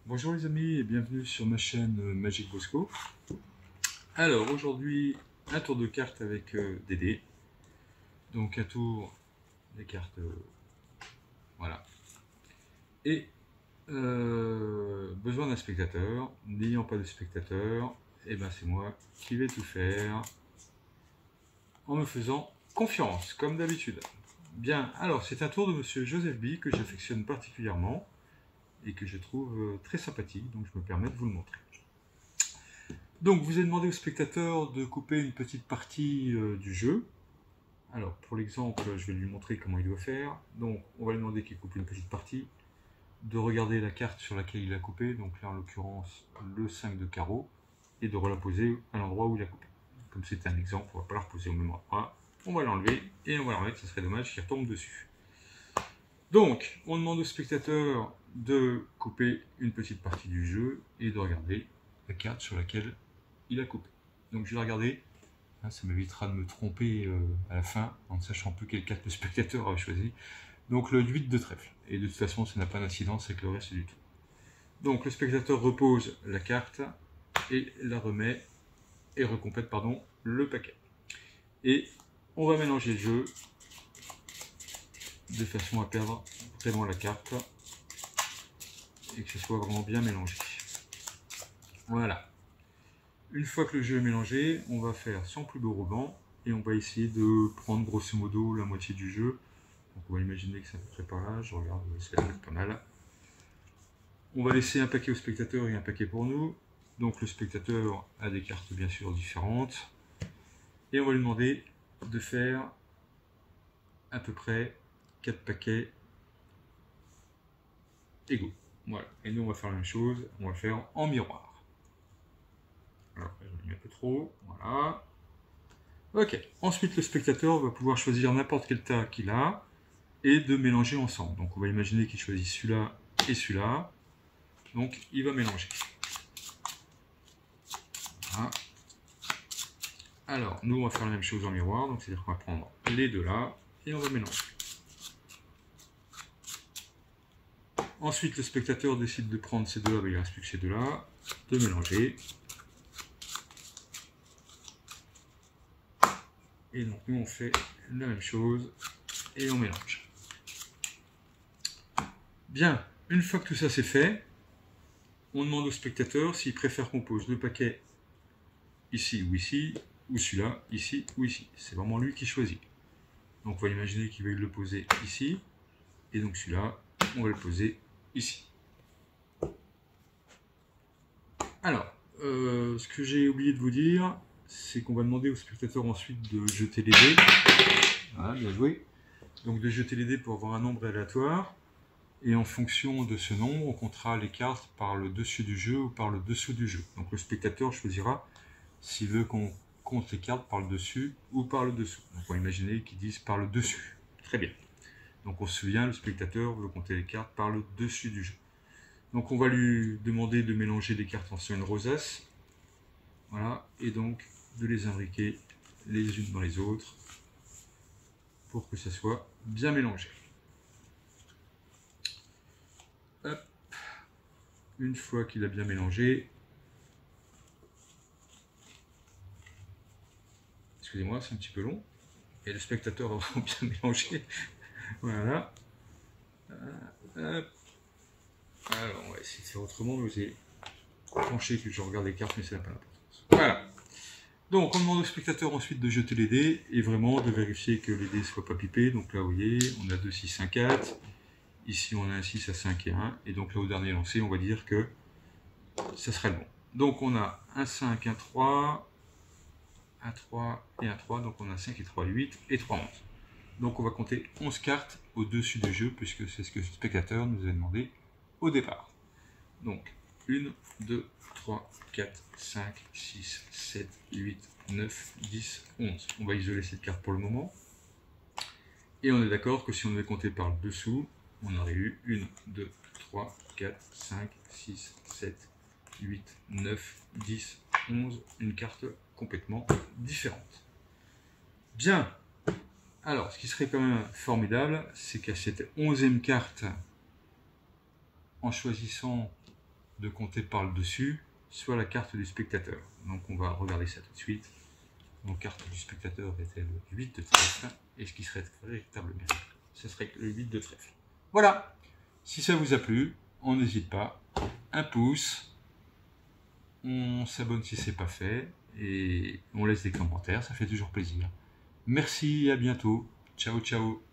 Bonjour les amis et bienvenue sur ma chaîne Magic Bosco. Alors aujourd'hui un tour de cartes avec des dés. Donc un tour des cartes, voilà. Et besoin d'un spectateur. N'ayant pas de spectateur, et ben c'est moi qui vais tout faire en me faisant confiance comme d'habitude. Bien, alors c'est un tour de Monsieur Joseph B que j'affectionne particulièrement et que je trouve très sympathique, donc je me permets de vous le montrer. Donc vous avez demandé au spectateur de couper une petite partie du jeu. Alors pour l'exemple, je vais lui montrer comment il doit faire. Donc on va lui demander qu'il coupe une petite partie, de regarder la carte sur laquelle il a coupé, donc là en l'occurrence le 5 de carreau, et de la poser à l'endroit où il a coupé. Comme c'est un exemple, on ne va pas la reposer au même endroit. On va l'enlever et on va la remettre, ça serait dommage qu'il retombe dessus. Donc on demande au spectateur de couper une petite partie du jeu et de regarder la carte sur laquelle il a coupé. Donc je vais la regarder, ça m'évitera de me tromper à la fin en ne sachant plus quelle carte le spectateur a choisi. Donc le 8 de trèfle, et de toute façon ça n'a pas d'incidence avec le reste du tout. Donc le spectateur repose la carte et la remet, et recomplète pardon, le paquet. Et on va mélanger le jeu de façon à perdre vraiment la carte et que ce soit vraiment bien mélangé. Voilà. Une fois que le jeu est mélangé, on va faire sans plus beau ruban et on va essayer de prendre grosso modo la moitié du jeu. Donc on va imaginer que c'est à peu près par là, je regarde, c'est pas mal. On va laisser un paquet au spectateur et un paquet pour nous. Donc le spectateur a des cartes bien sûr différentes. Et on va lui demander de faire à peu près 4 paquets égaux. Voilà. Et nous on va faire la même chose, on va le faire en miroir. Alors, je mets un peu trop, voilà. Ok, ensuite le spectateur va pouvoir choisir n'importe quel tas qu'il a et de mélanger ensemble. Donc on va imaginer qu'il choisit celui-là et celui-là. Donc il va mélanger. Voilà. Alors nous on va faire la même chose en miroir, donc c'est-à-dire qu'on va prendre les deux là et on va mélanger. Ensuite le spectateur décide de prendre ces deux-là, il ne reste plus que ces deux-là, de mélanger. Et donc nous on fait la même chose et on mélange. Bien, une fois que tout ça c'est fait, on demande au spectateur s'il préfère qu'on pose le paquet ici, ou celui-là, ici ou ici. C'est vraiment lui qui choisit. Donc on va imaginer qu'il veut le poser ici, et donc celui-là, on va le poser ici. Alors, ce que j'ai oublié de vous dire, c'est qu'on va demander au spectateur ensuite de jeter les dés. Voilà, bien joué. Donc de jeter les dés pour avoir un nombre aléatoire. Et en fonction de ce nombre, on comptera les cartes par le dessus du jeu ou par le dessous du jeu. Donc le spectateur choisira s'il veut qu'on compte les cartes par le dessus ou par le dessous. Donc on va imaginer qu'ils disent par le dessus. Très bien. Donc on se souvient, le spectateur veut compter les cartes par le dessus du jeu. Donc on va lui demander de mélanger les cartes en une rosace. Voilà, et donc de les imbriquer les unes dans les autres pour que ça soit bien mélangé. Hop. Une fois qu'il a bien mélangé, excusez-moi, c'est un petit peu long, et le spectateur a vraiment bien mélangé. Voilà. Hop. Alors, on va essayer de faire autrement, mais j'ai penché que je regarde les cartes, mais ça n'a pas d'importance. Voilà. Donc, on demande au spectateur ensuite de jeter les dés, et vraiment de vérifier que les dés ne soient pas pipés. Donc là, vous voyez, on a 2, 6, 1, 4. Ici, on a un 6 à 5 et 1. Et donc là, au dernier lancé, on va dire que ça serait le bon. Donc, on a un 5, un 3, un 3 et un 3. Donc, on a 5 et 3, 8 et 3, 11. Donc, on va compter 11 cartes au-dessus du jeu, puisque c'est ce que le spectateur nous a demandé au départ. Donc, 1, 2, 3, 4, 5, 6, 7, 8, 9, 10, 11. On va isoler cette carte pour le moment. Et on est d'accord que si on devait compter par le dessous, on aurait eu 1, 2, 3, 4, 5, 6, 7, 8, 9, 10, 11. Une carte complètement différente. Bien. Alors, ce qui serait quand même formidable, c'est qu'à cette 11e carte, en choisissant de compter par le dessus, soit la carte du spectateur. Donc on va regarder ça tout de suite. Donc carte du spectateur était le 8 de trèfle, et ce qui serait véritablement bien, ce serait le 8 de trèfle. Voilà, si ça vous a plu, on n'hésite pas, un pouce, on s'abonne si ce n'est pas fait, et on laisse des commentaires, ça fait toujours plaisir. Merci, à bientôt, ciao ciao.